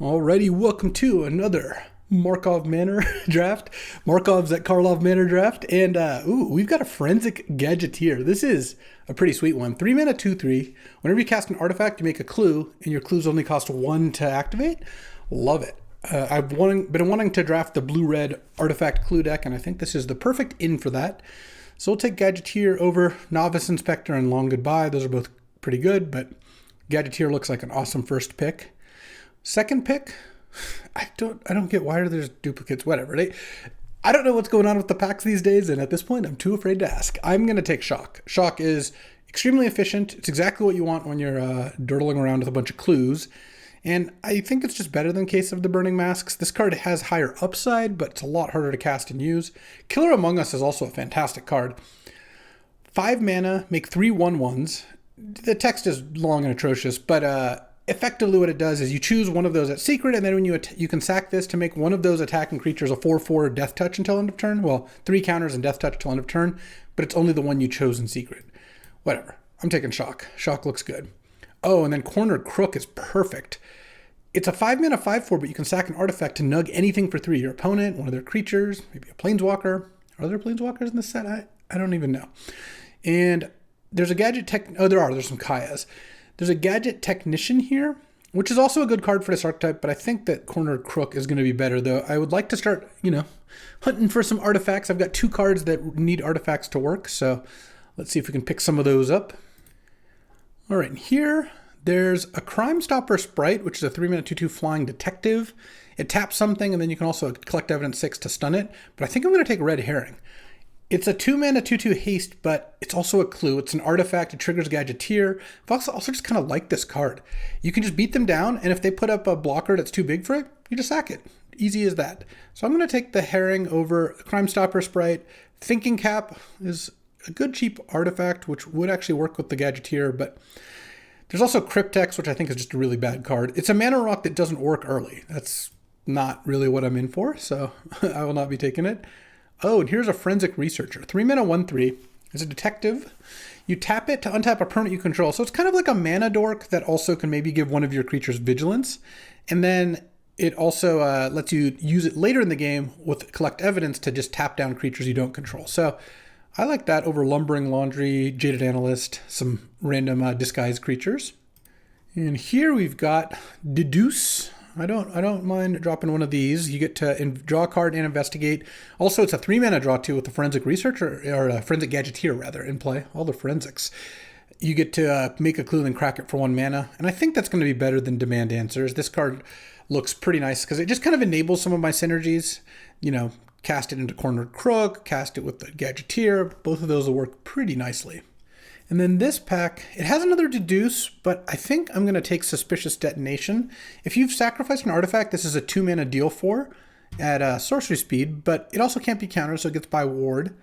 Alrighty, welcome to another Markov Manor draft. Markov's at Karlov Manor draft. And, we've got a Forensic Gadgeteer. This is a pretty sweet one. 3 mana, 2/3. Whenever you cast an artifact, you make a clue, and your clues only cost 1 to activate. Love it. I've been wanting to draft the blue-red artifact clue deck, and I think this is the perfect in for that. So we'll take Gadgeteer over Novice Inspector and Long Goodbye. Those are both pretty good, but Gadgeteer looks like an awesome first pick. Second pick, I don't get why there's duplicates, whatever. I don't know what's going on with the packs these days, and at this point, I'm too afraid to ask. I'm going to take Shock. Shock is extremely efficient. It's exactly what you want when you're durdling around with a bunch of clues, and I think it's just better than Case of the Burning Masks. This card has higher upside, but it's a lot harder to cast and use. Killer Among Us is also a fantastic card. 5 mana, make 3 1/1s. The text is long and atrocious, but effectively what it does is you choose one of those at secret, and then when you can sack this to make one of those attacking creatures a 4/4 death touch until end of turn. Well, 3 counters and death touch until end of turn, but it's only the one you chose in secret. Whatever. I'm taking Shock. Shock looks good. Oh, and then Cornered Crook is perfect. It's a 5 mana 5/4, but you can sack an artifact to nug anything for 3. Your opponent, one of their creatures, maybe a planeswalker. Are there planeswalkers in this set? I don't even know. And there's a gadget tech. Oh, there's some Kayas. There's a Gadget Technician here, which is also a good card for this archetype, but I think that Cornered Crook is going to be better, though. I would like to start, hunting for some artifacts. I've got 2 cards that need artifacts to work, so let's see if we can pick some of those up. All right, and here there's a Crime Stopper Sprite, which is a 3 mana 2/2 flying detective. It taps something, and then you can also collect evidence 6 to stun it, but I think I'm going to take Red Herring. It's a 2 mana 2/2 haste, but it's also a clue. It's an artifact. It triggers Gadgeteer. I also just kind of like this card. You can just beat them down, and if they put up a blocker that's too big for it, you just sack it. Easy as that. So I'm going to take the Herring over Crime Stopper Sprite. Thinking Cap is a good cheap artifact, which would actually work with the Gadgeteer, but there's also Cryptex, which I think is just a really bad card. It's a mana rock that doesn't work early. That's not really what I'm in for, so I will not be taking it. Oh, and here's a Forensic Researcher. 3 mana 1/3. It's a detective. You tap it to untap a permanent you control. So it's kind of like a mana dork that also can maybe give one of your creatures vigilance. And then it also lets you use it later in the game with collect evidence to just tap down creatures you don't control. So I like that over Lumbering Laundry, Jaded Analyst, some random disguised creatures. And here we've got Deduce. I don't mind dropping one of these. You get to draw a card and investigate. Also, it's a 3 mana draw too with the Forensic Researcher, or a Forensic Gadgeteer rather, in play. All the forensics. You get to make a clue and crack it for 1 mana. And I think that's going to be better than Demand Answers. This card looks pretty nice because it just kind of enables some of my synergies. Cast it into Cornered Crook, cast it with the Gadgeteer. Both of those will work pretty nicely. And then this pack, it has another Deduce, but I think I'm going to take Suspicious Detonation. If you've sacrificed an artifact, this is a 2 mana deal 4 at sorcery speed, but it also can't be countered, so it gets by ward.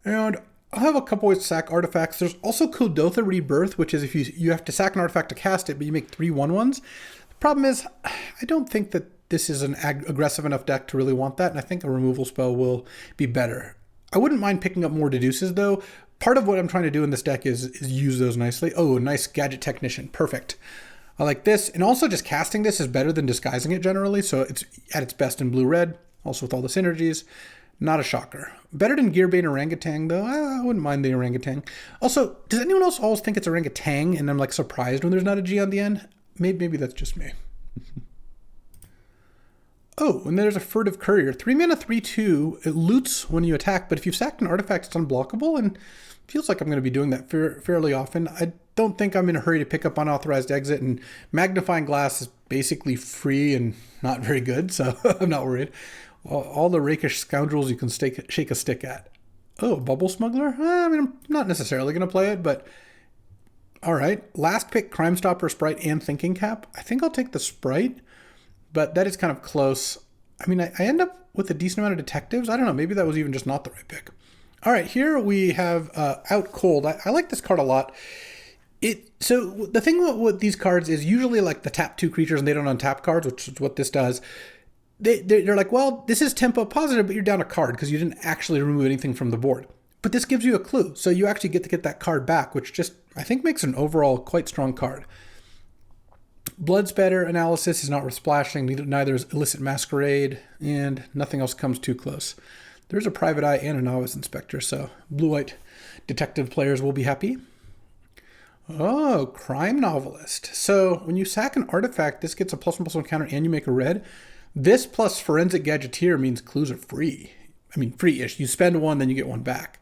And I'll have a couple ways to sack artifacts. There's also Kodotha Rebirth, which is if you have to sack an artifact to cast it, but you make 3 1/1s. The problem is, I don't think that this is an aggressive enough deck to really want that, and I think a removal spell will be better. I wouldn't mind picking up more Deduces, though. Part of what I'm trying to do in this deck is use those nicely. Oh, nice Gadget Technician. Perfect. I like this. And also just casting this is better than disguising it generally. So it's at its best in blue-red. Also with all the synergies. Not a shocker. Better than Gearbane Orangutan, though. I wouldn't mind the Orangutan. Also, does anyone else always think it's Orangutan and I'm like surprised when there's not a G on the end? Maybe that's just me. Oh, and there's a Furtive Courier. 3 mana 3/2. It loots when you attack, but if you've sacked an artifact, it's unblockable, and feels like I'm going to be doing that fairly often. I don't think I'm in a hurry to pick up Unauthorized Exit, and Magnifying Glass is basically free and not very good, so I'm not worried. All the rakish scoundrels you can shake a stick at. Oh, Bubble Smuggler? I'm not necessarily going to play it, but all right. Last pick, Crime Stopper, Sprite, and Thinking Cap. I think I'll take the Sprite, but that is kind of close. I end up with a decent amount of detectives. I don't know. Maybe that was even just not the right pick. All right, here we have Out Cold. I like this card a lot. So the thing with these cards is usually like the tap 2 creatures and they don't untap cards, which is what this does. They're like, well, this is tempo positive, but you're down a card because you didn't actually remove anything from the board. But this gives you a clue, so you actually get to get that card back, which just, I think, makes an overall quite strong card. Blood Spatter Analysis is not worth splashing, neither is Illicit Masquerade, and nothing else comes too close. There's a Private Eye and a Novice Inspector, so blue-white detective players will be happy. Oh, Crime Novelist. So when you sack an artifact, this gets a +1/+1 counter and you make a red. This plus Forensic Gadgeteer means clues are free. I mean, free-ish. You spend one, then you get one back.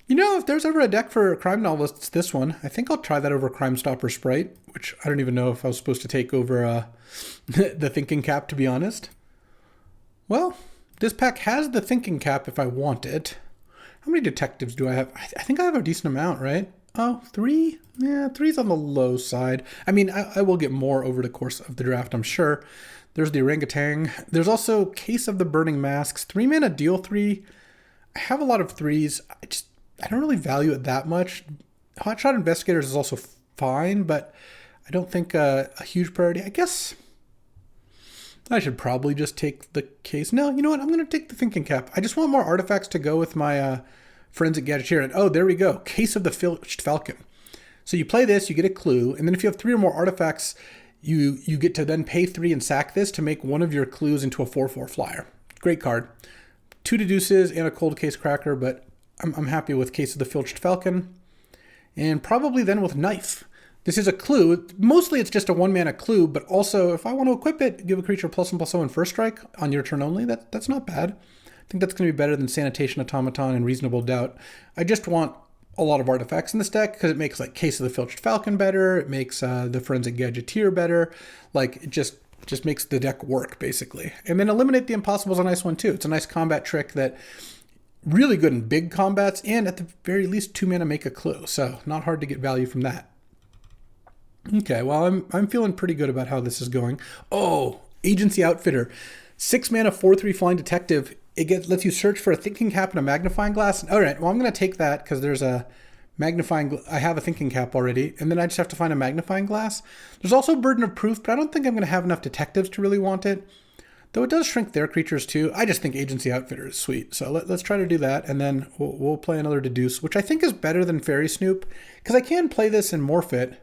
You know, if there's ever a deck for Crime Novelist, it's this one. I think I'll try that over Crime Stopper Sprite, which I don't even know if I was supposed to take over the Thinking Cap, to be honest. Well, this pack has the Thinking Cap if I want it. How many detectives do I have? I think I have a decent amount, right? Oh, 3? Yeah, 3's on the low side. I mean, I will get more over the course of the draft, I'm sure. There's the Orangutan. There's also Case of the Burning Masks. 3 mana, deal 3. I have a lot of 3s. I don't really value it that much. Hotshot Investigators is also fine, but I don't think a huge priority. I guess I should probably just take the Case. No, you know what? I'm going to take the Thinking Cap. I just want more artifacts to go with my Forensic Gadgeteer. And oh, there we go. Case of the Filched Falcon. So you play this, you get a clue, and then if you have 3 or more artifacts, you get to then pay 3 and sack this to make one of your clues into a 4/4 flyer. Great card. 2 Deduces and a Cold Case Cracker, but I'm happy with Case of the Filched Falcon. And probably then with Knife. This is a clue. Mostly it's just a 1-mana clue, but also if I want to equip it, give a creature +1/+0 first strike on your turn only, that's not bad. I think that's going to be better than Sanitation Automaton and Reasonable Doubt. I just want a lot of artifacts in this deck because it makes like Case of the Filched Falcon better. It makes the Forensic Gadgeteer better. Like it just makes the deck work basically. And then Eliminate the Impossible is a nice one too. It's a nice combat trick that really good in big combats and at the very least 2 mana make a clue. So not hard to get value from that. Okay, well I'm feeling pretty good about how this is going. Oh, Agency Outfitter. 6 mana 4/3 Flying Detective. It lets you search for a Thinking Cap and a Magnifying Glass. All right, well, I'm going to take that because there's a I have a Thinking Cap already, and then I just have to find a Magnifying Glass. There's also Burden of Proof, but I don't think I'm going to have enough detectives to really want it. Though it does shrink their creatures too. I just think Agency Outfitter is sweet. So let's try to do that, and then we'll play another Deduce, which I think is better than Fairy Snoop, because I can play this and morph it,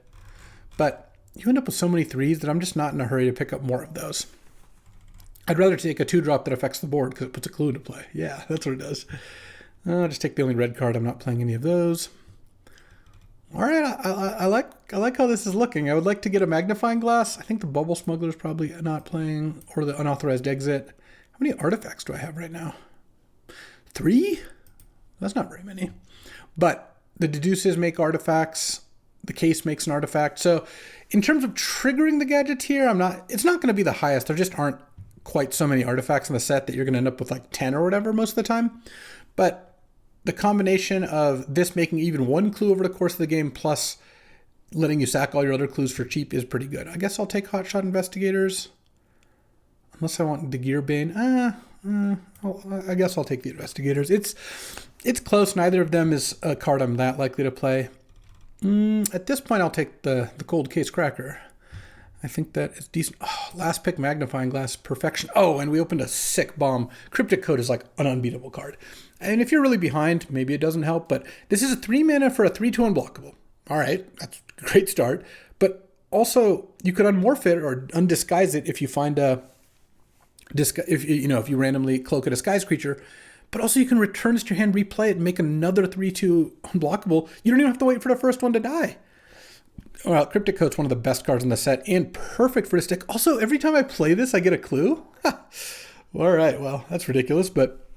but you end up with so many 3s that I'm just not in a hurry to pick up more of those. I'd rather take a 2-drop that affects the board because it puts a clue into play. Yeah, that's what it does. I'll just take the only red card. I'm not playing any of those. All right, I like how this is looking. I would like to get a Magnifying Glass. I think the Bubble Smuggler is probably not playing, or the Unauthorized Exit. How many artifacts do I have right now? 3? That's not very many. But the Deduces make artifacts. The Case makes an artifact. So in terms of triggering the Gadgeteer, it's not going to be the highest. There just aren't quite so many artifacts in the set that you're going to end up with like 10 or whatever most of the time. But the combination of this making even 1 clue over the course of the game plus letting you sack all your other clues for cheap is pretty good. I guess I'll take Hotshot Investigators. Unless I want the Gearbane. I guess I'll take the Investigators. It's close. Neither of them is a card I'm that likely to play. At this point, I'll take the Cold Case Cracker. I think that is decent. Oh, last pick, Magnifying Glass, perfection. Oh, and we opened a sick bomb. Cryptic Code is like an unbeatable card. And if you're really behind, maybe it doesn't help, but this is a 3 mana for a 3/2 unblockable. All right, that's a great start. But also, you could unmorph it or undisguise it if you find if you randomly cloak a disguise creature. But also, you can return this to your hand, replay it, and make another 3/2 unblockable. You don't even have to wait for the first one to die. Well, Cryptic Code's one of the best cards in the set and perfect for this deck. Also, every time I play this, I get a clue. All right, well, that's ridiculous, but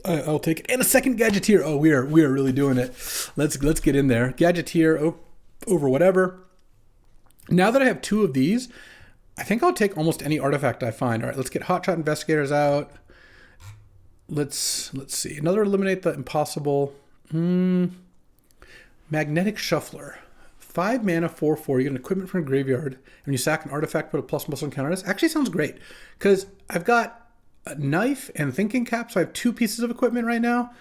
I'll take it. And a second Gadgeteer. Oh, we are really doing it. Let's get in there. Gadgeteer over whatever. Now that I have 2 of these, I think I'll take almost any artifact I find. All right, let's get Hotshot Investigators out. Let's see. Another Eliminate the Impossible. Magnetic Shuffler. 5 mana, 4/4. You get an equipment from a graveyard, and you sack an artifact, put a +1/+1 counter. This actually sounds great because I've got a Knife and Thinking Cap, so I have 2 pieces of equipment right now.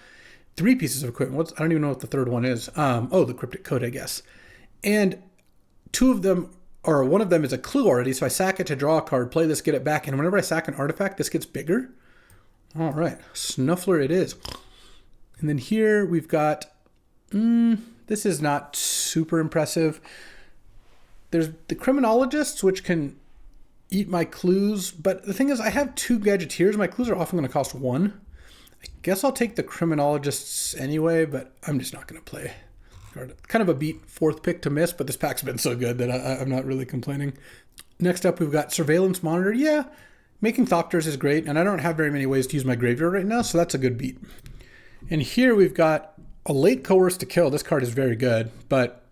3 pieces of equipment. I don't even know what the third one is. The Cryptic Code, I guess. And 2 of them, or one of them is a clue already, so I sack it to draw a card, play this, get it back, and whenever I sack an artifact, this gets bigger. All right, Snuffler it is. And then here we've got, this is not super impressive. There's the Criminologists, which can eat my clues, but the thing is I have 2 Gadgeteers. My clues are often going to cost 1. I guess I'll take the Criminologists anyway, but I'm just not going to play. Kind of a beat 4th pick to miss, but this pack's been so good that I'm not really complaining. Next up, we've got Surveillance Monitor. Yeah, making Thopters is great, and I don't have very many ways to use my graveyard right now, so that's a good beat. And here we've got a late Coerce to Kill. This card is very good, but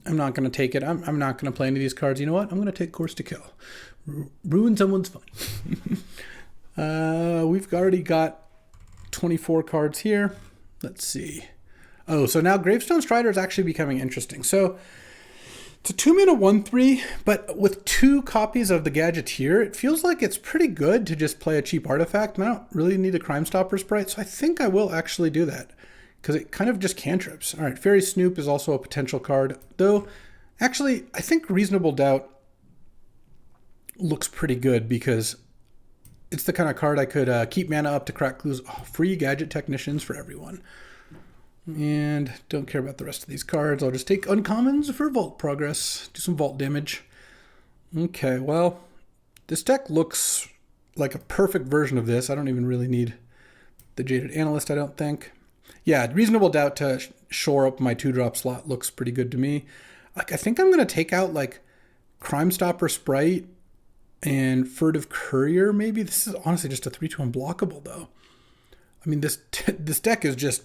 I'm not going to take it. I'm not going to play any of these cards. You know what? I'm going to take Coerce to Kill. Ruin someone's fun. We've already got 24 cards here. Let's see. Oh, so now Gravestone Strider is actually becoming interesting. So it's a 2-mana 1/3, but with 2 copies of the Gadgeteer, it feels like it's pretty good to just play a cheap artifact. And I don't really need a Crime Stopper sprite, so I think I will actually do that because it kind of just cantrips. All right, Fairy Snoop is also a potential card, though. Actually, I think Reasonable Doubt looks pretty good because it's the kind of card I could keep mana up to crack clues. Oh, free Gadget Technicians for everyone. And don't care about the rest of these cards. I'll just take uncommons for Vault Progress. Do some Vault damage. Okay, well, this deck looks like a perfect version of this. I don't even really need the Jaded Analyst, I don't think. Yeah, Reasonable Doubt to shore up my 2-drop slot looks pretty good to me. Like, I think I'm going to take out, like, Crime Stopper Sprite and Furtive Courier, maybe. This is honestly just a 3/2 unblockable, though. I mean, this deck is just...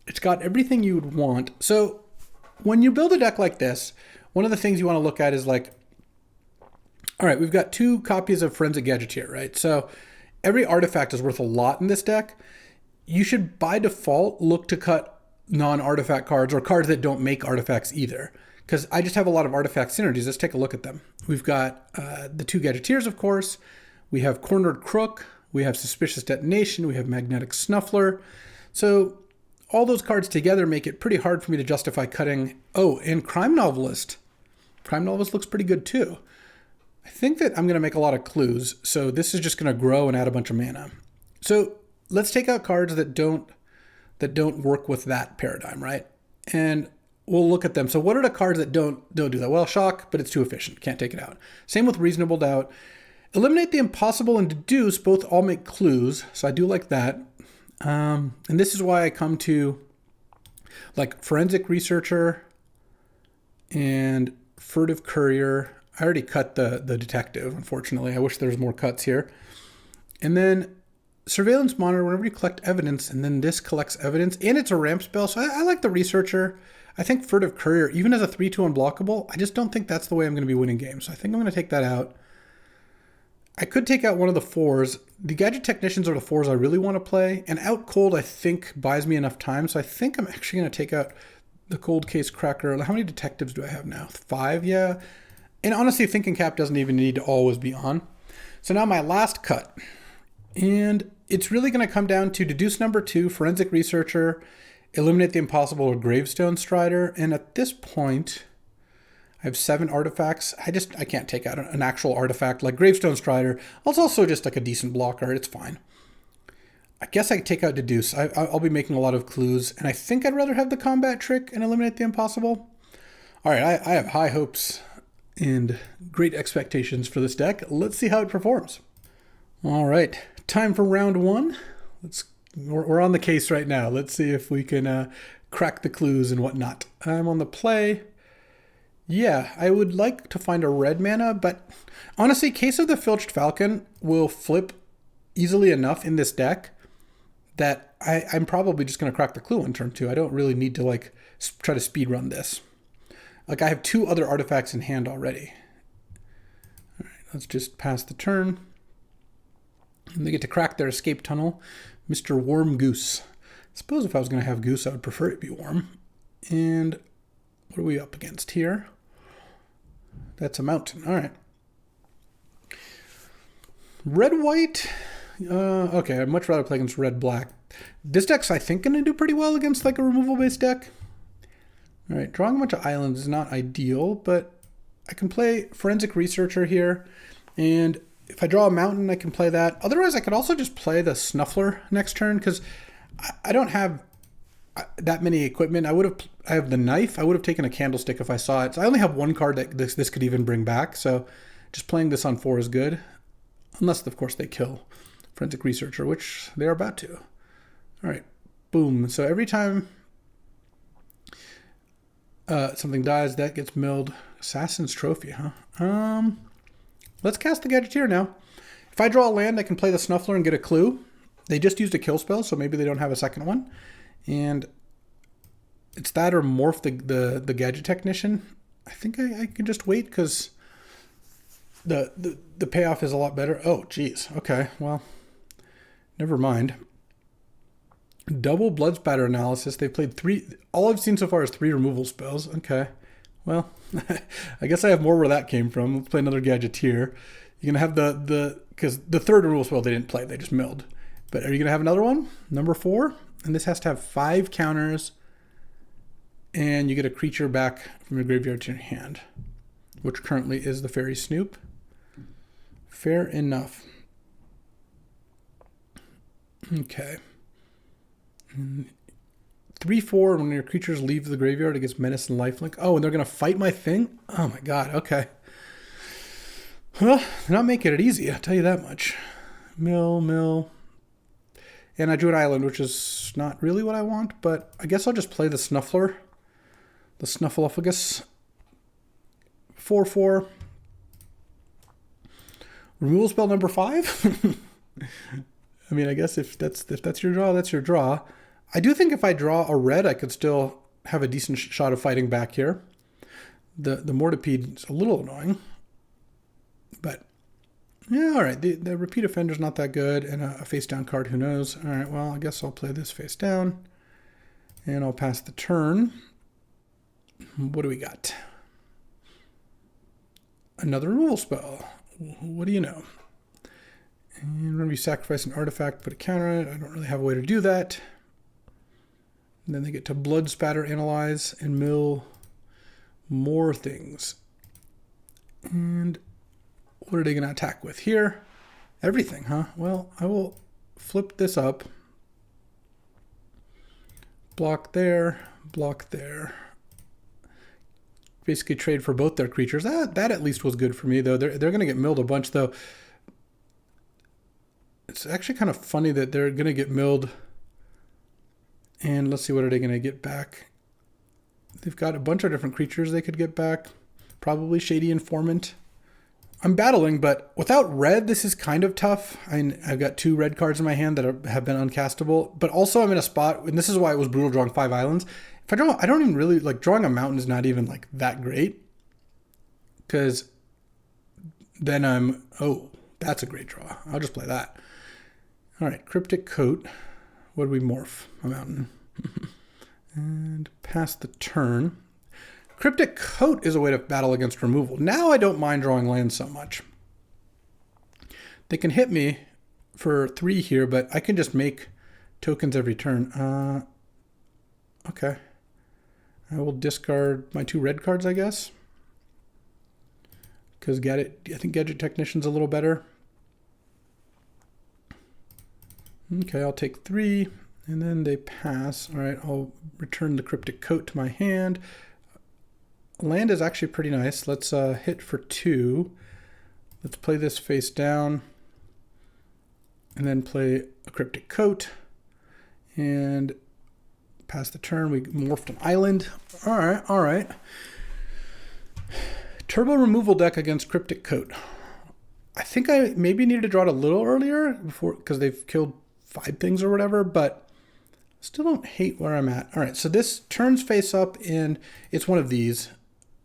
It's got everything you would want. So when you build a deck like this, one of the things you want to look at is like, all right, we've got 2 copies of Forensic Gadgeteer, right? So every artifact is worth a lot in this deck. You should, by default, look to cut non-artifact cards or cards that don't make artifacts either, because I just have a lot of artifact synergies. Let's take a look at them. We've got the 2 Gadgeteers, of course. We have Cornered Crook. We have Suspicious Detonation. We have Magnetic Snuffler. So all those cards together make it pretty hard for me to justify cutting. Oh, and Crime Novelist. Crime Novelist looks pretty good too. I think that I'm going to make a lot of clues, so this is just going to grow and add a bunch of mana. So let's take out cards that don't work with that paradigm, right? And we'll look at them. So what are the cards that don't do that? Well, Shock, but it's too efficient. Can't take it out. Same with Reasonable Doubt. Eliminate the Impossible and Deduce both all make clues, so I do like that. And this is why I come to like Forensic Researcher and Furtive Courier. I already cut the Detective, unfortunately. I wish there was more cuts here. And then Surveillance Monitor, whenever you collect evidence, and then this collects evidence, and it's a ramp spell, so I like the Researcher. I think Furtive Courier, even as a 3/2 unblockable, I just don't think that's the way I'm going to be winning games. So I think I'm going to take that out. I could take out one of the 4s. The Gadget Technicians are the 4s I really want to play. And Out Cold, I think, buys me enough time. So I think I'm actually going to take out the Cold Case Cracker. How many Detectives do I have now? 5, yeah. And honestly, Thinking Cap doesn't even need to always be on. So now my last cut. And it's really going to come down to Deduce number 2, Forensic Researcher, Eliminate the Impossible, or Gravestone Strider. And at this point, I have 7 artifacts. I can't take out an actual artifact like Gravestone Strider. It's also just like a decent blocker. It's fine. I guess I could take out Deduce. I'll be making a lot of clues, and I think I'd rather have the Combat Trick and Eliminate the Impossible. All right, I have high hopes and great expectations for this deck. Let's see how it performs. All right, time for round 1. We're on the case right now. Let's see if we can crack the clues and whatnot. I'm on the play. Yeah, I would like to find a red mana, but honestly, Case of the Filched Falcon will flip easily enough in this deck that I'm probably just going to crack the clue on turn 2. I don't really need to like try to speed run this. Like I have 2 other artifacts in hand already. All right, let's just pass the turn. And they get to crack their escape tunnel. Mr. Warm Goose. I suppose if I was going to have Goose, I would prefer it be warm. And what are we up against here? That's a mountain. All right. Red-white. Okay, I'd much rather play against red-black. This deck's, I think, going to do pretty well against like a removal-based deck. All right, drawing a bunch of islands is not ideal, but I can play Forensic Researcher here. And if I draw a mountain, I can play that. Otherwise, I could also just play the Snuffler next turn because I don't have that many equipment. I would have I have the knife. I would have taken a candlestick if I saw it. So I only have one card that this could even bring back. So just playing this on 4 is good. Unless, of course, they kill Forensic Researcher, which they're about to. All right. Boom. So every time something dies, that gets milled. Assassin's Trophy, huh? Let's cast the Gadgeteer now. If I draw a land, I can play the Snuffler and get a clue. They just used a kill spell, so maybe they don't have a second one. And it's that or morph the Gadget Technician. I think I can just wait because the payoff is a lot better. Oh, geez. Okay, well, never mind. Double Blood Spatter Analysis. They played 3. All I've seen so far is 3 removal spells. Okay, well, I guess I have more where that came from. Let's play another Gadgeteer. You're gonna have because the 3rd removal spell they didn't play. They just milled. But are you gonna have another one? Number 4, and this has to have 5 counters. And you get a creature back from your graveyard to your hand, which currently is the Fairy Snoop. Fair enough. Okay. 3/4, when your creatures leave the graveyard, it gets Menace and Lifelink. Oh, and they're going to fight my thing? Oh my god, okay. Well, they're not making it easy, I'll tell you that much. Mill. And I drew an island, which is not really what I want, but I guess I'll just play the Snuffler. The Snuffleupagus. 4/4. Removal spell number 5? I mean, I guess if that's your draw, that's your draw. I do think if I draw a red, I could still have a decent shot of fighting back here. The Mortipede is a little annoying. But, yeah, all right. The Repeat Offender's not that good. And a face-down card, who knows? All right, well, I guess I'll play this face down. And I'll pass the turn. What do we got? Another removal spell. What do you know? And whenever you sacrifice an artifact, put a counter on it. I don't really have a way to do that. And then they get to Blood Spatter, Analyze, and mill more things. And what are they going to attack with here? Everything, huh? Well, I will flip this up. Block there, block there. Basically trade for both their creatures. That at least was good for me, though. They're going to get milled a bunch, though. It's actually kind of funny that they're going to get milled. And let's see, what are they going to get back? They've got a bunch of different creatures they could get back. Probably Shady Informant. I'm battling, but without red, this is kind of tough. I've got 2 red cards in my hand that have been uncastable. But also I'm in a spot, and this is why it was brutal drawing 5 islands. If I don't even really, like, drawing a mountain is not even, like, that great. Because then oh, that's a great draw. I'll just play that. All right, Cryptic Coat. What do we morph? A mountain. And pass the turn. Cryptic Coat is a way to battle against removal. Now I don't mind drawing lands so much. They can hit me for 3 here, but I can just make tokens every turn. Okay. I will discard my 2 red cards, I guess. Because I think Gadget Technician's a little better. Okay, I'll take 3, and then they pass. All right, I'll return the Cryptic Coat to my hand. Land is actually pretty nice. Let's hit for 2. Let's play this face down. And then play a Cryptic Coat. And pass the turn. We morphed an island. All right. Turbo removal deck against Cryptic Coat. I think I maybe needed to draw it a little earlier because they've killed 5 things or whatever, but still don't hate where I'm at. All right, so this turns face up, and it's one of these.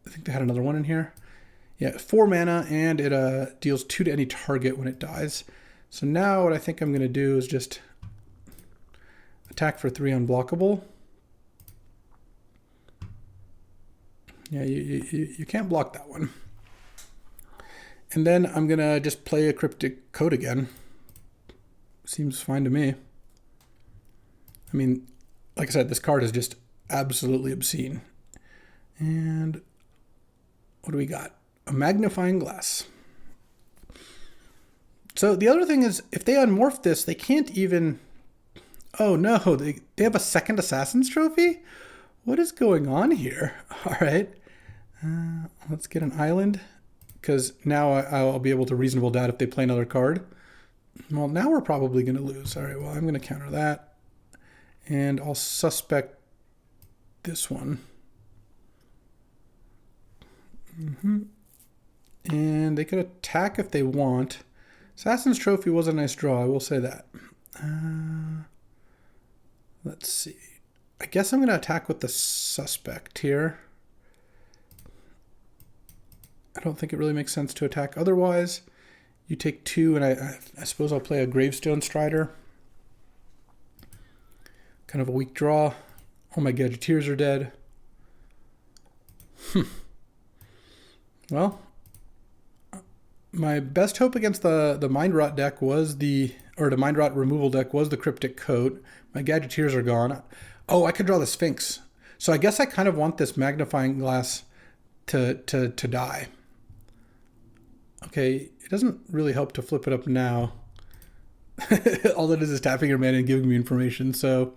I think they had another one in here. Yeah, 4 mana, and it deals 2 to any target when it dies. So now what I think I'm going to do is just attack for 3 unblockable. Yeah, you can't block that one. And then I'm going to just play a Cryptic Coat again. Seems fine to me. I mean, like I said, this card is just absolutely obscene. And what do we got? A Magnifying Glass. So the other thing is, if they unmorph this, they can't even... Oh no, they have a second Assassin's Trophy? What is going on here? All right. Let's get an island, because now I'll be able to reasonable doubt if they play another card. Well, now we're probably going to lose. All right, well, I'm going to counter that. And I'll suspect this one. And they could attack if they want. Assassin's Trophy was a nice draw, I will say that. Let's see. I guess I'm going to attack with the suspect here. I don't think it really makes sense to attack otherwise. You take 2, and I suppose I'll play a Gravestone Strider. Kind of a weak draw. All my Gadgeteers are dead. Well, my best hope against the Mind Rot deck was the Mind Rot removal deck was the Cryptic Coat. My Gadgeteers are gone. Oh, I could draw the Sphinx. So I guess I kind of want this Magnifying Glass to die. Okay, it doesn't really help to flip it up now. All that is tapping your mana and giving me information. So,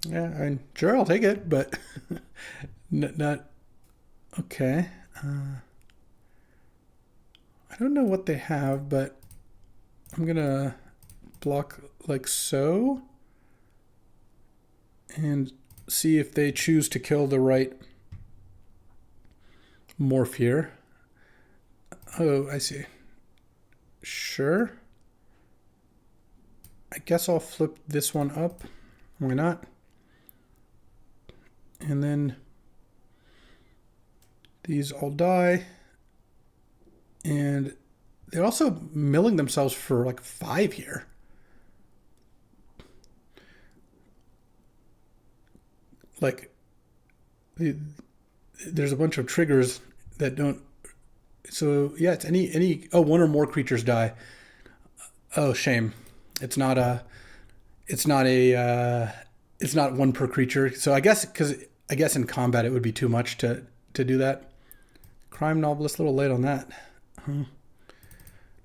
yeah, sure, I'll take it, but not okay. I don't know what they have, but I'm gonna block like so and see if they choose to kill the right morph here. Oh, I see. Sure. I guess I'll flip this one up. Why not? And then these all die. And they're also milling themselves for like 5 here. Like, there's a bunch of triggers that don't. So yeah, it's any. Oh, 1 or more creatures die. Oh, shame. It's not 1 per creature. So I guess in combat it would be too much to do that. Crime Novelist, a little late on that.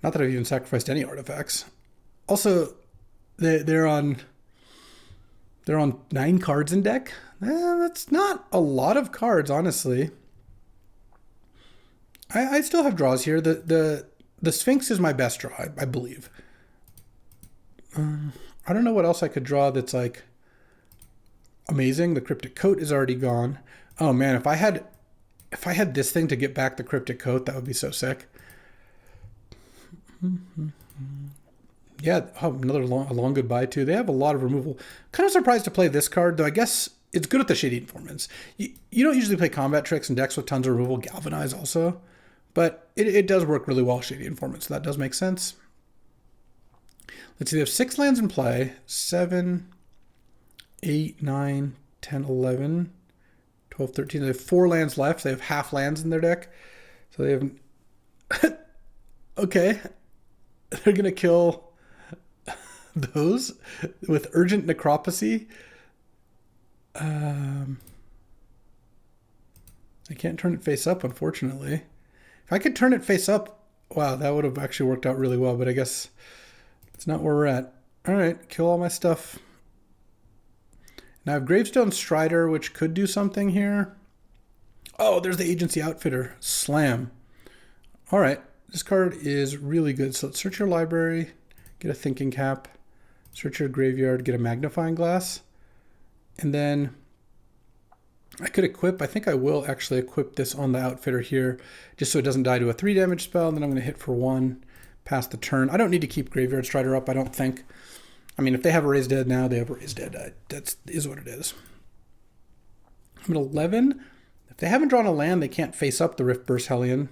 Not that I've even sacrificed any artifacts. Also, they're on 9 cards in deck. That's not a lot of cards, honestly. I still have draws here. The Sphinx is my best draw, I believe. I don't know what else I could draw that's like amazing. The Cryptic Coat is already gone. Oh man, if I had this thing to get back the Cryptic Coat, that would be so sick. Yeah, oh, another long goodbye too. They have a lot of removal. Kind of surprised to play this card, though I guess it's good with the Shady Informants. You don't usually play combat tricks and decks with tons of removal. Galvanize also. But it does work really well, Shady Informant, so that does make sense. Let's see, they have 6 lands in play. 7, 8, 9, 10, 11, 12, 13. They have 4 lands left. They have half lands in their deck. So they have... Okay. They're going to kill those with Urgent Necropsy. I can't turn it face up, unfortunately. If I could turn it face up, wow, that would have actually worked out really well, but I guess it's not where we're at. All right, kill all my stuff. Now I have Gravestone Strider, which could do something here. Oh, there's the Agency Outfitter. Slam. All right, this card is really good. So let's search your library, get a Thinking Cap, search your graveyard, get a Magnifying Glass, and then I could equip, I think I will actually equip this on the Outfitter here, just so it doesn't die to a 3 damage spell, and then I'm going to hit for 1, pass the turn. I don't need to keep Graveyard Strider up, I don't think. I mean, if they have a Raised Dead now, they have a Raised Dead. That is what it is. I'm at 11. If they haven't drawn a land, they can't face up the Riftburst Hellion.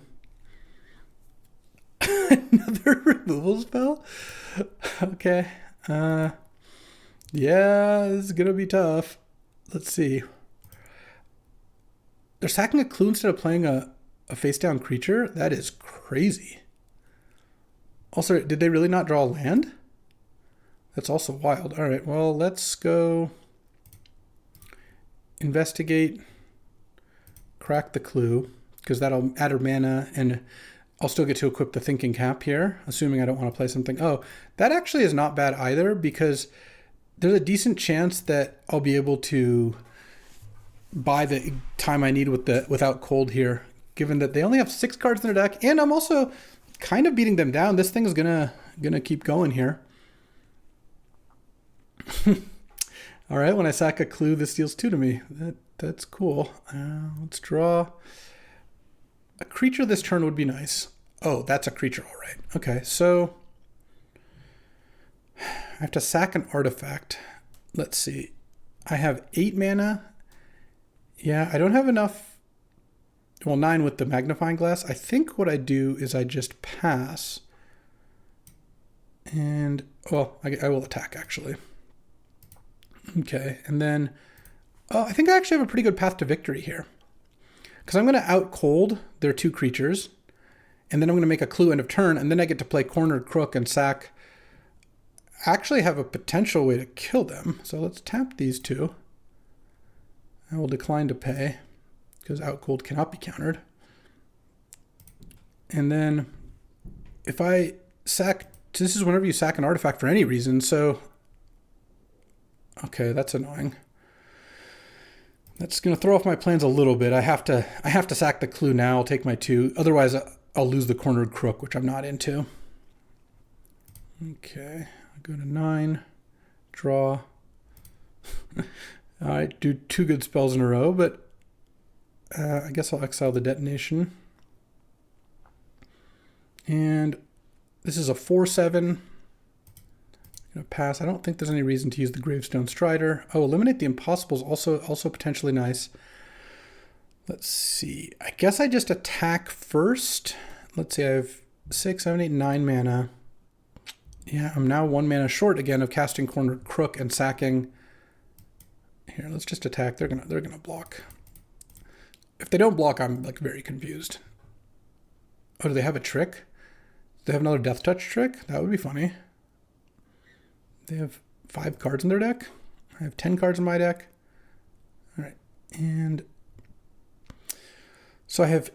Another removal spell? Okay. Yeah, this is going to be tough. Let's see. They're sacking a clue instead of playing a face-down creature? That is crazy. Also, did they really not draw a land? That's also wild. All right, well, let's go investigate, crack the clue, because that'll add her mana, and I'll still get to equip the Thinking Cap here, assuming I don't want to play something. Oh, that actually is not bad either, because there's a decent chance that I'll be able to buy the time I need with the without cold here, given that they only have 6 cards in their deck, and I'm also kind of beating them down. This thing is gonna keep going here. All right, when I sack a clue, this deals 2 to me. That's cool. Let's draw. A creature this turn would be nice. Oh, that's a creature, all right. Okay, so I have to sack an artifact. Let's see. I have 8 mana. Yeah, I don't have enough. Well, 9 with the magnifying glass. I think what I do is I just pass. And, well, I will attack, actually. Okay, and then I think I actually have a pretty good path to victory here. Because I'm going to out cold their 2 creatures. And then I'm going to make a clue end of turn. And then I get to play Cornered Crook and sack. Actually have a potential way to kill them. So let's tap these 2. I will decline to pay. Because out cold cannot be countered. And then if I sack... This is whenever you sack an artifact for any reason. So... Okay, that's annoying. That's going to throw off my plans a little bit. I have to sack the clue now. I'll take my 2. Otherwise, I'll lose the Cornered Crook, which I'm not into. Okay, I go to 9. Draw. All right, do 2 good spells in a row, but I guess I'll exile the Detonation. And this is a 4/7. Pass. I don't think there's any reason to use the Gravestone Strider. Oh, eliminate the Impossible is also potentially nice. Let's see. I guess I just attack first. Let's see. I have 6, 7, 8, 9 mana. Yeah, I'm now 1 mana short again of casting Cornered Crook and sacking. Here, let's just attack. They're gonna block. If they don't block, I'm like very confused. Oh, do they have a trick? Do they have another Death Touch trick? That would be funny. They have 5 cards in their deck. I have 10 cards in my deck. All right, and so I'll have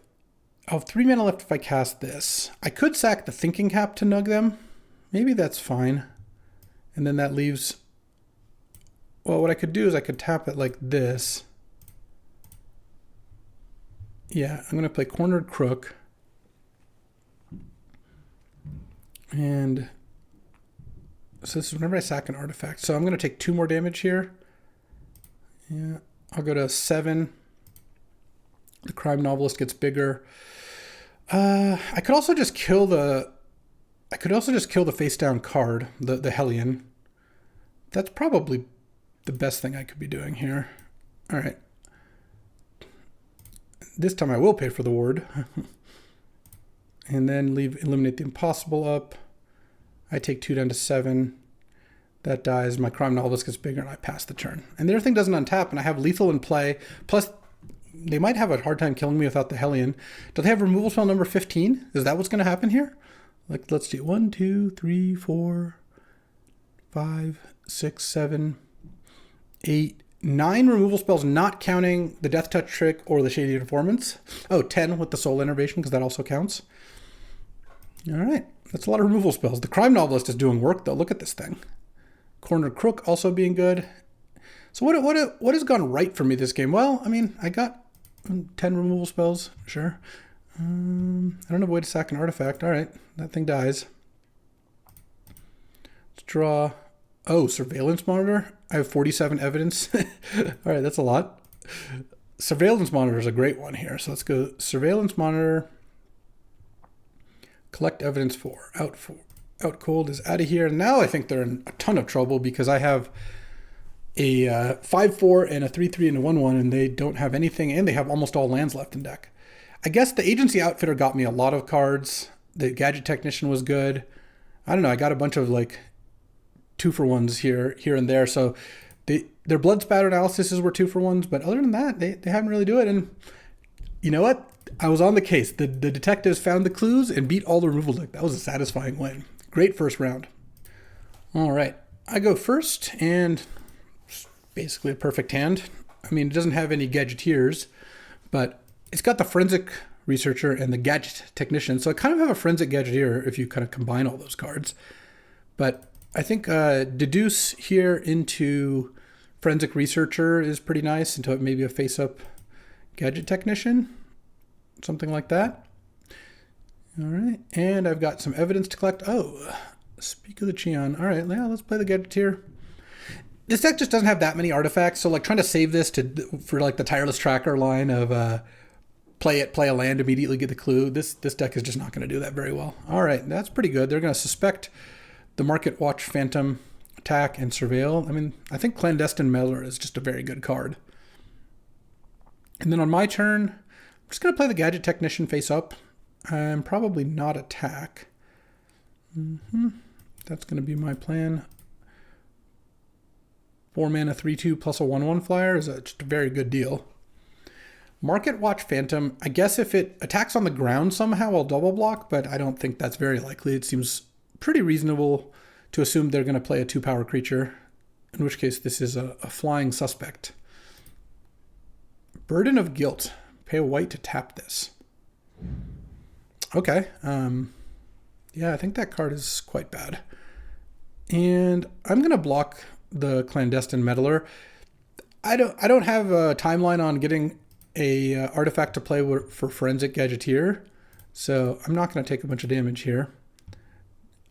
3 mana left if I cast this. I could sack the Thinking Cap to nug them. Maybe that's fine. And then that leaves... Well, what I could do is I could tap it like this. Yeah, I'm going to play Cornered Crook. And... So this is whenever I sack an artifact. So I'm going to take 2 more damage here. Yeah, I'll go to 7. The Crime Novelist gets bigger. I could also just kill the face down card, the Hellion. That's probably the best thing I could be doing here. All right. This time I will pay for the ward. And then eliminate the Impossible up. I take 2 down to 7. That dies. My Crime Novelist gets bigger, and I pass the turn. And the other thing doesn't untap, and I have lethal in play. Plus, they might have a hard time killing me without the Hellion. Do they have removal spell number 15? Is that what's going to happen here? Like, let's see. 1, 2, 3, 4, 5, 6, 7, 8, 9 removal spells, not counting the Death Touch trick or the Shady Informants. Oh, 10 with the Soul Innervation, because that also counts. All right. That's a lot of removal spells. The Crime Novelist is doing work, though. Look at this thing. Cornered Crook also being good. So what has gone right for me this game? Well, I mean, I got 10 removal spells, sure. I don't have a way to sack an artifact. All right, that thing dies. Let's draw. Oh, Surveillance Monitor. I have 47 evidence. All right, that's a lot. Surveillance Monitor is a great one here. So let's go Surveillance Monitor. Collect evidence 4. Out cold is out of here. Now I think they're in a ton of trouble because I have a 5/4 and a 3/3 and a 1/1, and they don't have anything, and they have almost all lands left in deck. I guess the Agency Outfitter got me a lot of cards. The Gadget Technician was good. I don't know. I got a bunch of like 2-for-1s here and there. So their Blood Spatter Analysis were 2-for-1s, but other than that, they haven't really do it. And you know what? I was on the case. The detectives found the clues and beat all the removal deck. That was a satisfying win. Great first round. All right. I go first, and it's basically a perfect hand. I mean, it doesn't have any Gadgeteers, but it's got the Forensic Researcher and the Gadget Technician. So I kind of have a Forensic Gadgeteer if you kind of combine all those cards. But I think Deduce here into Forensic Researcher is pretty nice into maybe a face-up Gadget Technician, something like that. All right, and I've got some evidence to collect. Oh, speak of the Cheon. All right, yeah, let's play the Gadgeteer. This deck just doesn't have that many artifacts, so like trying to save this for like the Tireless Tracker line of play a land, immediately get the clue. This deck is just not going to do that very well. All right, that's pretty good. They're going to suspect the Market Watch Phantom, attack, and surveil. I mean, I think Clandestine Meddler is just a very good card. And then on my turn, I'm just going to play the Gadget Technician face up. I'm probably not attack. That's going to be my plan. 4 mana, 3/2 plus a 1/1 flyer is just a very good deal. Market Watch Phantom, I guess if it attacks on the ground somehow, I'll double block, but I don't think that's very likely. It seems pretty reasonable to assume they're going to play a 2-power creature, in which case this is a flying suspect. Burden of Guilt. Pay a white to tap this. Okay. Yeah, I think that card is quite bad. And I'm going to block the Clandestine Meddler. I don't have a timeline on getting a artifact to play for Forensic Gadgeteer, so I'm not going to take a bunch of damage here.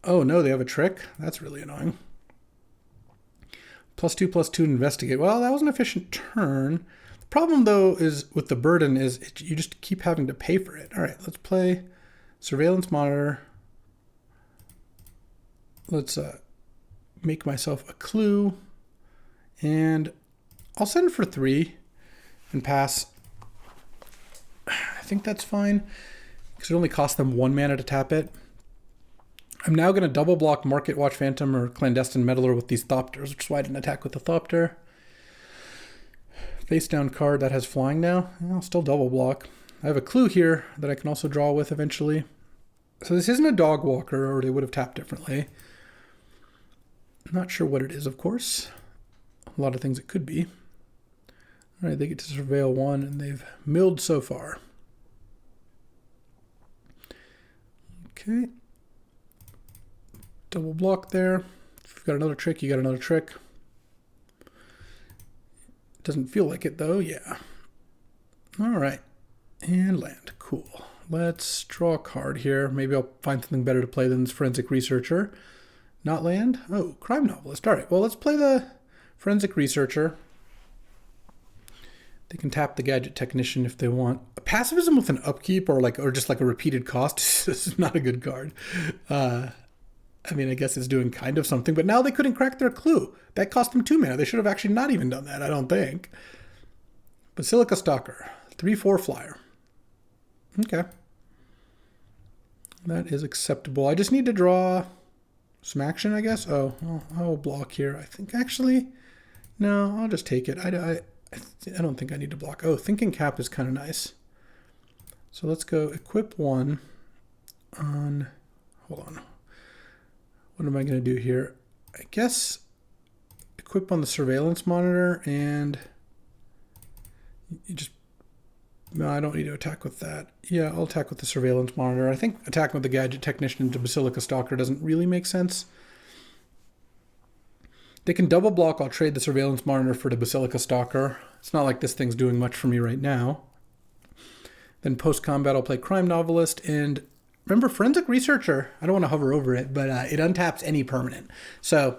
Oh no, they have a trick? That's really annoying. +2/+2 to investigate. Well, that was an efficient turn. The problem though is with the burden is you just keep having to pay for it. All right, let's play Surveillance Monitor. Let's make myself a clue, and I'll send for 3 and pass. I think that's fine because it only costs them 1 mana to tap it. I'm now going to double block Market Watch Phantom or Clandestine Meddler with these Thopters, which is why I didn't attack with the Thopter. Face down card that has flying now. I'll still double block. I have a clue here that I can also draw with eventually. So this isn't a Dog Walker, or they would have tapped differently. I'm not sure what it is, of course. A lot of things it could be. All right, they get to surveil 1, and they've milled so far. Okay. Double block there. If you've got another trick, you got another trick. Doesn't feel like it, though. Yeah. All right. And land. Cool. Let's draw a card here. Maybe I'll find something better to play than this Forensic Researcher. Not land? Oh, Crime Novelist. All right. Well, let's play the Forensic Researcher. They can tap the Gadget Technician if they want. Pacifism with an upkeep or just like a repeated cost is not a good card. I mean, I guess it's doing kind of something, but now they couldn't crack their clue. That cost them 2 mana. They should have actually not even done that, I don't think. Basilica Stalker, 3/4 flyer. Okay. That is acceptable. I just need to draw some action, I guess. Oh, I'll block here. I think actually, no, I'll just take it. I don't think I need to block. Oh, Thinking Cap is kind of nice. So let's go equip 1 on, hold on. What am I going to do here? I guess equip on the Surveillance Monitor, and you just, no, I don't need to attack with that. Yeah, I'll attack with the Surveillance Monitor. I think attacking with the Gadget Technician into Basilica Stalker doesn't really make sense. They can double block. I'll trade the Surveillance Monitor for the Basilica Stalker. It's not like this thing's doing much for me right now. Then post-combat, I'll play Crime Novelist, and remember, Forensic Researcher, I don't want to hover over it, but it untaps any permanent. So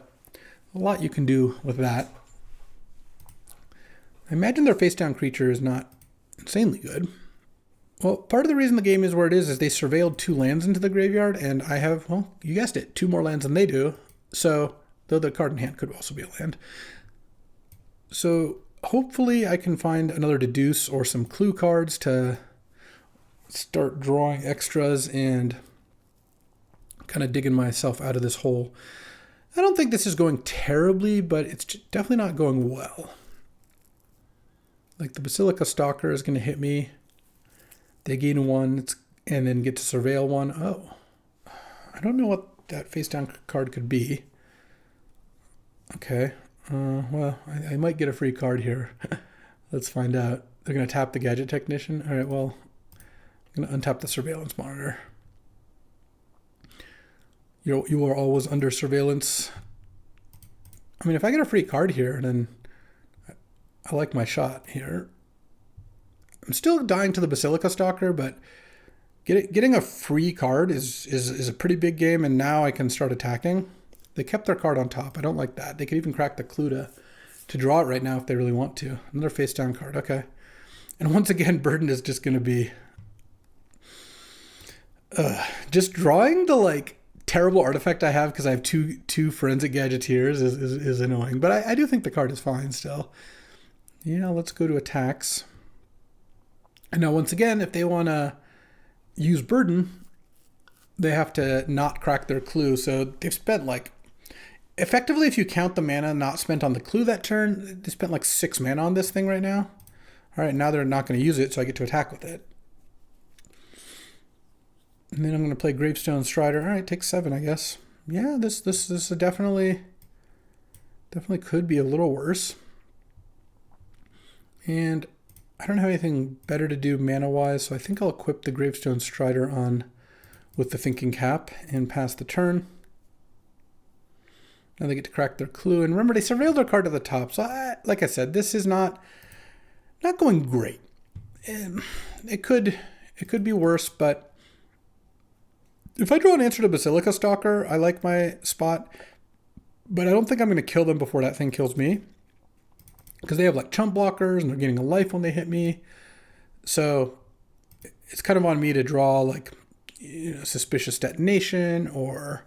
a lot you can do with that. I imagine their face-down creature is not insanely good. Well, part of the reason the game is where it is they surveilled 2 lands into the graveyard, and I have, well, you guessed it, 2 more lands than they do. So, though the card in hand could also be a land. So hopefully I can find another Deduce or some clue cards to start drawing extras and kind of digging myself out of this hole. I don't think this is going terribly, but it's definitely not going well. Like the Basilica Stalker is going to hit me. They gain 1 and then get to surveil 1. Oh, I don't know what that face down card could be. Okay, well, I might get a free card here. Let's find out. They're going to tap the Gadget Technician. All right, well, I'm going to untap the Surveillance Monitor. You are always under surveillance. I mean, if I get a free card here, then I like my shot here. I'm still dying to the Basilica Stalker, but getting a free card is a pretty big game, and now I can start attacking. They kept their card on top. I don't like that. They could even crack the clue to draw it right now if they really want to. Another face down card. Okay. And once again, Burden is just going to be just drawing the like terrible artifact I have because I have two forensic gadgeteers is annoying. But I do think the card is fine still. Yeah, let's go to attacks. And now once again, if they want to use Burden, they have to not crack their clue. So they've spent like, effectively, if you count the mana not spent on the clue that turn, they spent like 6 mana on this thing right now. All right, now they're not going to use it, so I get to attack with it. And then I'm going to play Gravestone Strider. All right, take 7, I guess. Yeah, this definitely could be a little worse. And I don't have anything better to do mana-wise, so I think I'll equip the Gravestone Strider on with the Thinking Cap and pass the turn. Now they get to crack their clue. And remember, they surveilled their card to the top. So, like I said, this is not going great. It could be worse, but if I draw an answer to Basilica Stalker, I like my spot. But I don't think I'm going to kill them before that thing kills me, because they have like chump blockers and they're getting a life when they hit me. So it's kind of on me to draw like, Suspicious Detonation, or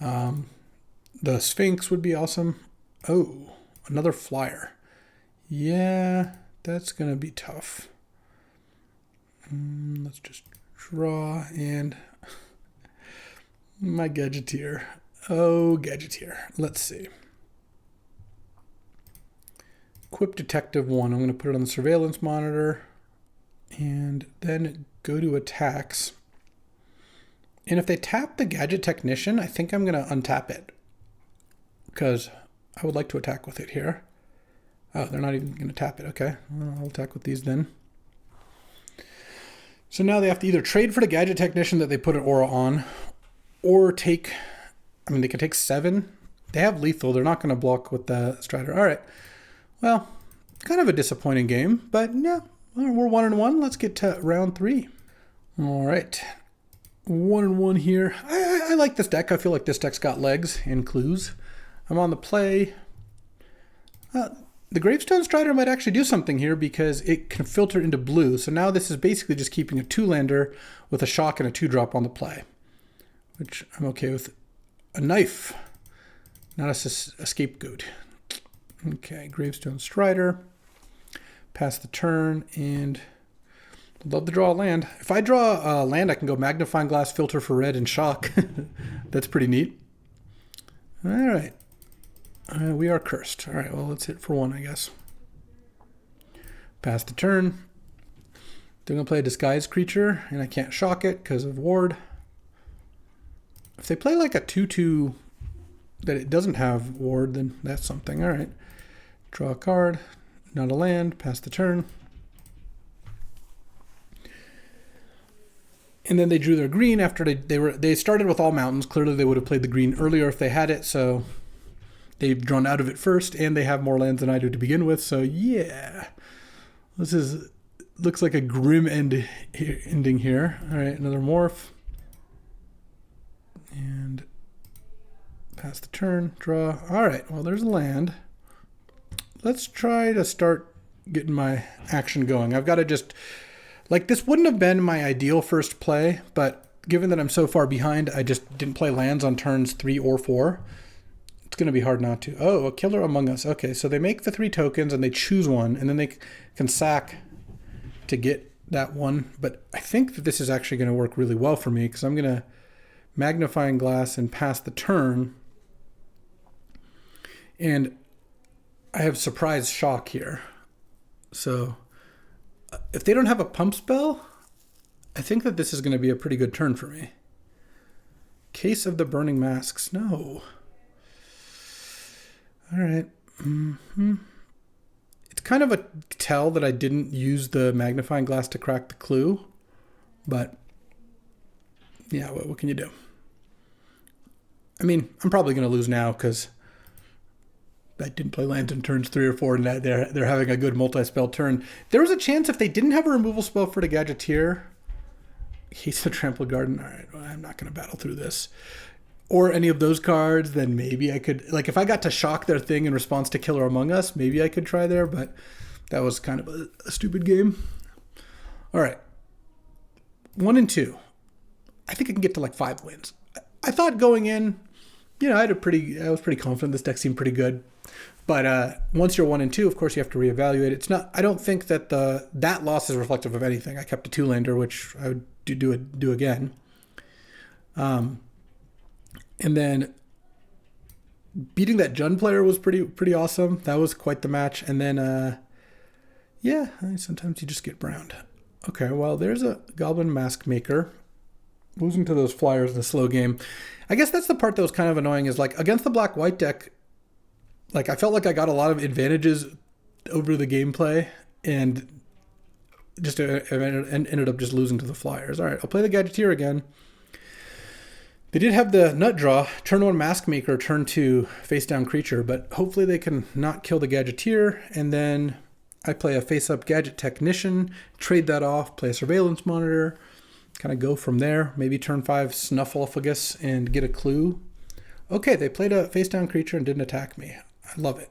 the Sphinx would be awesome. Oh, another flyer. Yeah, that's going to be tough. Let's just draw, and my Gadgeteer. Oh, Gadgeteer. Let's see. Equip Detective 1. I'm going to put it on the Surveillance Monitor, and then go to attacks. And if they tap the Gadget Technician, I think I'm going to untap it, because I would like to attack with it here. Oh, they're not even going to tap it. Okay, well, I'll attack with these then. So now they have to either trade for the Gadget Technician that they put an aura on, or take, they can take 7. They have lethal. They're not going to block with the Strider. All right. Well, kind of a disappointing game, but yeah, we're 1-1. Let's get to round 3. All right. 1-1 here. I like this deck. I feel like this deck's got legs and clues. I'm on the play. The Gravestone Strider might actually do something here because it can filter into blue. So now this is basically just keeping a 2-lander with a shock and a 2-drop on the play, which I'm okay with. A knife, not a scapegoat. Okay, Gravestone Strider. Pass the turn, and I'd love to draw a land. If I draw a land, I can go Magnifying Glass, Filter for red, and shock. That's pretty neat. All right. We are cursed. All right, well, let's hit for 1, I guess. Pass the turn. They're going to play a Disguised Creature, and I can't shock it because of Ward. If they play like a 2-2 that it doesn't have Ward, then that's something. All right. Draw a card. Not a land. Pass the turn. And then they drew their green after they started with all mountains. Clearly they would have played the green earlier if they had it, so they've drawn out of it first, and they have more lands than I do to begin with. So yeah, looks like a grim ending here. All right, another morph, and pass the turn, draw. All right, well, there's a land. Let's try to start getting my action going. I've got to just, like, this wouldn't have been my ideal first play, but given that I'm so far behind, I just didn't play lands on turns 3 or 4. It's going to be hard not to. Oh, a Killer Among Us. Okay, so they make the 3 tokens and they choose one, and then they can sack to get that one. But I think that this is actually going to work really well for me, because I'm going to Magnifying Glass and pass the turn. And I have Surprise Shock here. So if they don't have a pump spell, I think that this is going to be a pretty good turn for me. Case of the Burning Masks. No. All right. It's kind of a tell that I didn't use the Magnifying Glass to crack the clue. But yeah, what can you do? I mean, I'm probably going to lose now because I didn't play lands in turns 3 or 4, and they're having a good multi-spell turn. There was a chance if they didn't have a removal spell for the Gadgeteer. He's the Trampled Garden. All right, well, I'm not going to battle through this. Or any of those cards, then maybe I could... Like, if I got to shock their thing in response to Killer Among Us, maybe I could try there, but that was kind of a stupid game. All right. 1 and 2. I think I can get to like 5 wins. I thought going in, I was pretty confident this deck seemed pretty good. But once you're 1 and 2, of course you have to reevaluate. It's not. I don't think that that loss is reflective of anything. I kept a 2-lander, which I would do again. And then beating that Jund player was pretty awesome. That was quite the match. And then sometimes you just get browned. Okay, well there's a Goblin Mask Maker. Losing to those flyers in the slow game. I guess that's the part that was kind of annoying is like against the black-white deck, like I felt like I got a lot of advantages over the gameplay and just ended up just losing to the flyers. All right, I'll play the Gadgeteer again. They did have the nut draw, turn 1 Mask Maker, turn 2 face-down creature, but hopefully they can not kill the Gadgeteer, and then I play a face-up Gadget Technician, trade that off, play a Surveillance Monitor, kind of go from there. Maybe turn 5 Snuffleupagus and get a clue. Okay, they played a face-down creature and didn't attack me. I love it.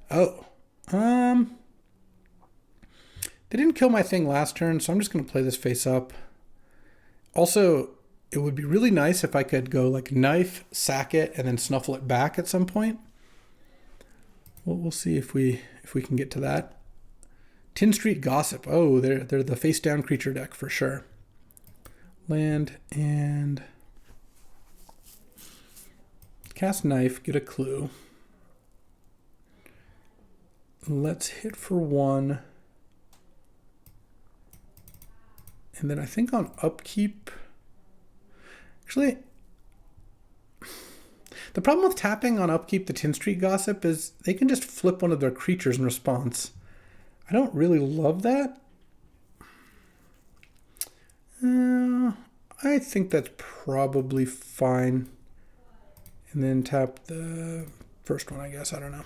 Oh. They didn't kill my thing last turn, so I'm just going to play this face-up. Also, it would be really nice if I could go like knife, sack it, and then snuffle it back at some point. Well, we'll see if we can get to that. Tin Street Gossip. Oh, they're the face-down creature deck for sure. Land and cast knife, get a clue. Let's hit for 1. And then I think on upkeep, actually, the problem with tapping on upkeep the Tin Street Gossip is they can just flip one of their creatures in response. I don't really love that. I think that's probably fine. And then tap the first one, I guess. I don't know.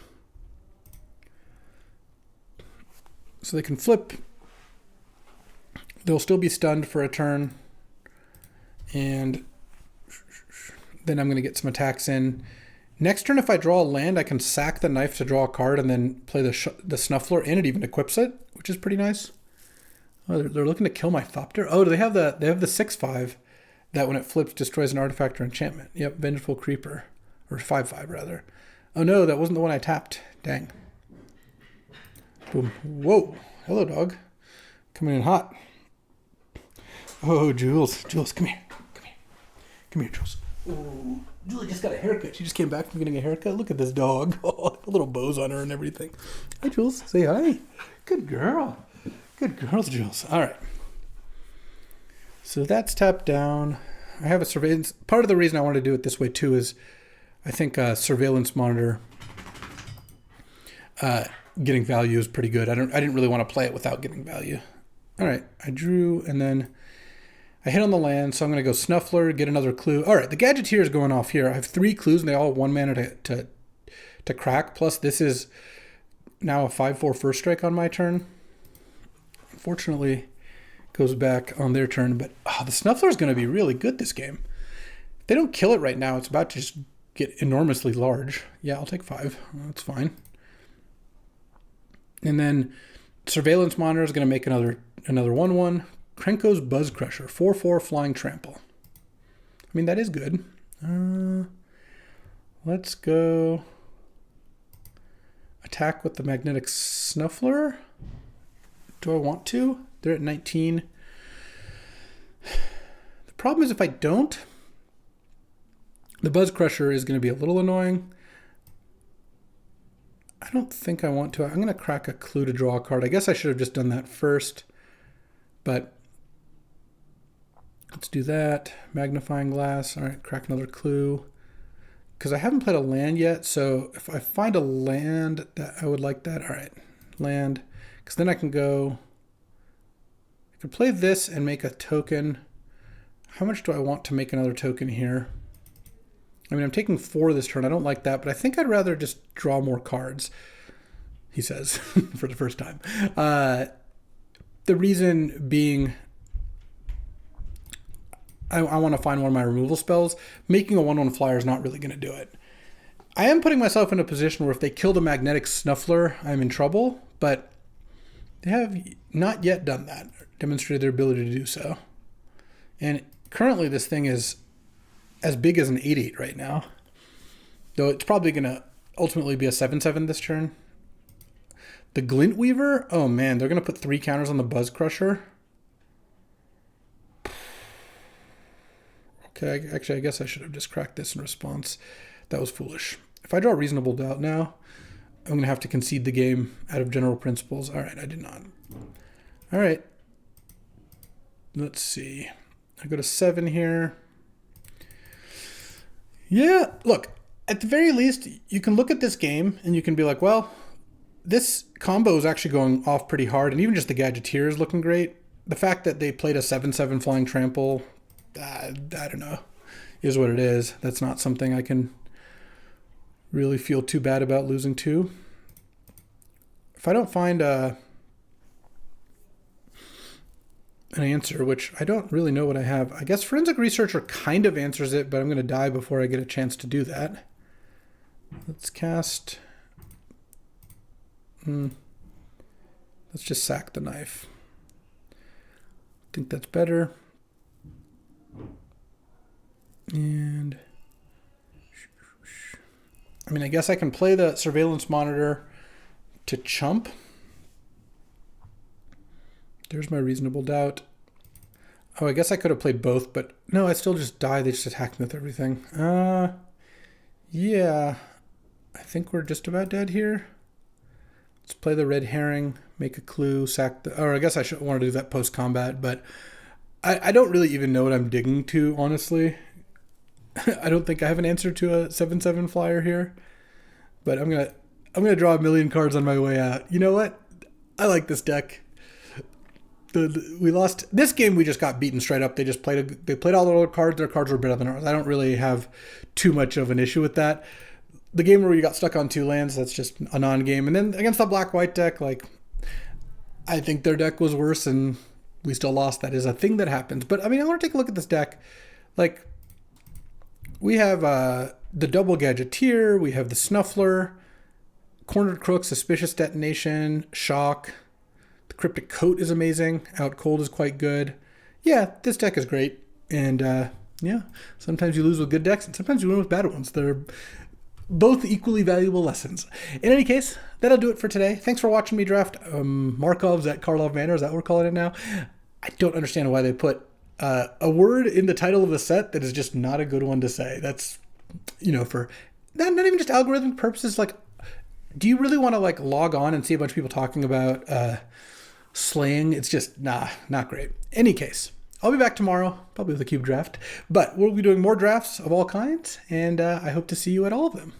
So they can flip. They'll still be stunned for a turn. And then I'm going to get some attacks in. Next turn, if I draw a land, I can sack the knife to draw a card and then play the Snuffler, and it even equips it, which is pretty nice. Oh, they're looking to kill my Thopter. Oh, do they have the 6/5 that when it flips destroys an artifact or enchantment? Yep, Vengeful Creeper, or 5/5 rather. Oh no, that wasn't the one I tapped. Dang. Boom. Whoa. Hello, dog. Coming in hot. Oh, Jules, come here. Come here, Jules. Ooh, Julie just got a haircut. She just came back from getting a haircut. Look at this dog. Oh, little bows on her and everything. Hi, Jules. Say hi. Good girl. Good girls, Jules. All right. So that's tapped down. I have a surveillance. Part of the reason I want to do it this way too is I think Surveillance Monitor getting value is pretty good. I didn't really want to play it without getting value. All right. I drew and then I hit on the land, so I'm going to go Snuffler, get another clue. All right. The Gadgeteer is going off here. I have 3 clues and they all have 1 mana to crack. Plus this is now a 5/4 first strike on my turn. Unfortunately, goes back on their turn, but the Snuffler is going to be really good this game. If they don't kill it right now, it's about to just get enormously large. Yeah, I'll take 5. That's fine. And then Surveillance Monitor is going to make another 1/1. Krenko's Buzz Crusher, 4/4 Flying Trample. I mean, that is good. Let's go attack with the Magnetic Snuffler. Do I want to? They're at 19. The problem is if I don't, the Buzz Crusher is going to be a little annoying. I don't think I want to. I'm going to crack a clue to draw a card. I guess I should have just done that first. But let's do that. Magnifying Glass. All right, crack another clue. Because I haven't played a land yet, so if I find a land that I would like that. All right, land. Because then I can go, I could play this and make a token. How much do I want to make another token here? I mean, I'm taking 4 this turn. I don't like that, but I think I'd rather just draw more cards, he says, for the first time. The reason being, I want to find one of my removal spells. Making a 1/1 flyer is not really going to do it. I am putting myself in a position where if they kill the magnetic snuffler, I'm in trouble, but they have not yet done that, demonstrated their ability to do so. And currently this thing is as big as an 8/8 right now, though it's probably going to ultimately be a 7/7 this turn. The Glint Weaver, oh man, they're going to put 3 counters on the Buzz Crusher. Okay, actually, I guess I should have just cracked this in response. That was foolish. If I draw Reasonable Doubt now, I'm going to have to concede the game out of general principles. All right, I did not. All right. Let's see. I go to 7 here. Yeah, look, at the very least, you can look at this game and you can be like, well, this combo is actually going off pretty hard, and even just the Gadgeteer is looking great. The fact that they played a 7/7 Flying Trample, I don't know, is what it is. That's not something I can really feel too bad about losing to. If I don't find an answer, which I don't really know what I have, I guess Forensic Researcher kind of answers it, but I'm going to die before I get a chance to do that. Let's cast... Let's just sack the knife. I think that's better. And I mean, I guess I can play the Surveillance Monitor to chump. There's my Reasonable Doubt. Oh, I guess I could have played both, but no, I still just die. They just attack me with everything. Yeah, I think we're just about dead here. Let's play the Red Herring, make a clue, sack the... Or I guess I should want to do that post-combat, but I don't really even know what I'm digging to, honestly. I don't think I have an answer to a 7/7 flyer here, but I'm gonna draw a million cards on my way out. You know what? I like this deck. We lost this game. We just got beaten straight up. They played all their other cards. Their cards were better than ours. I don't really have too much of an issue with that. The game where we got stuck on 2 lands, that's just a non-game. And then against the black-white deck, like, I think their deck was worse and we still lost. That is a thing that happens. But, I mean, I want to take a look at this deck. Like, we have the double Gadgeteer. We have the Snuffler, Cornered Crook, Suspicious Detonation, Shock. The Cryptic Coat is amazing. Out Cold is quite good. Yeah, this deck is great. And, yeah, sometimes you lose with good decks and sometimes you win with bad ones. They're both equally valuable lessons. In any case, that'll do it for today. Thanks for watching me draft Markovs at Karlov Manor. Is that what we're calling it now? I don't understand why they put a word in the title of the set that is just not a good one to say. That's, you know, for not even just algorithmic purposes. Like, do you really want to like log on and see a bunch of people talking about slaying? It's just, not great. Any case, I'll be back tomorrow, probably with a cube draft, but we'll be doing more drafts of all kinds, and I hope to see you at all of them.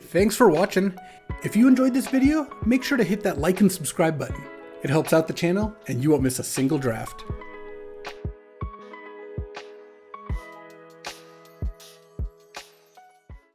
Thanks for watching. If you enjoyed this video, make sure to hit that like and subscribe button. It helps out the channel, and you won't miss a single draft.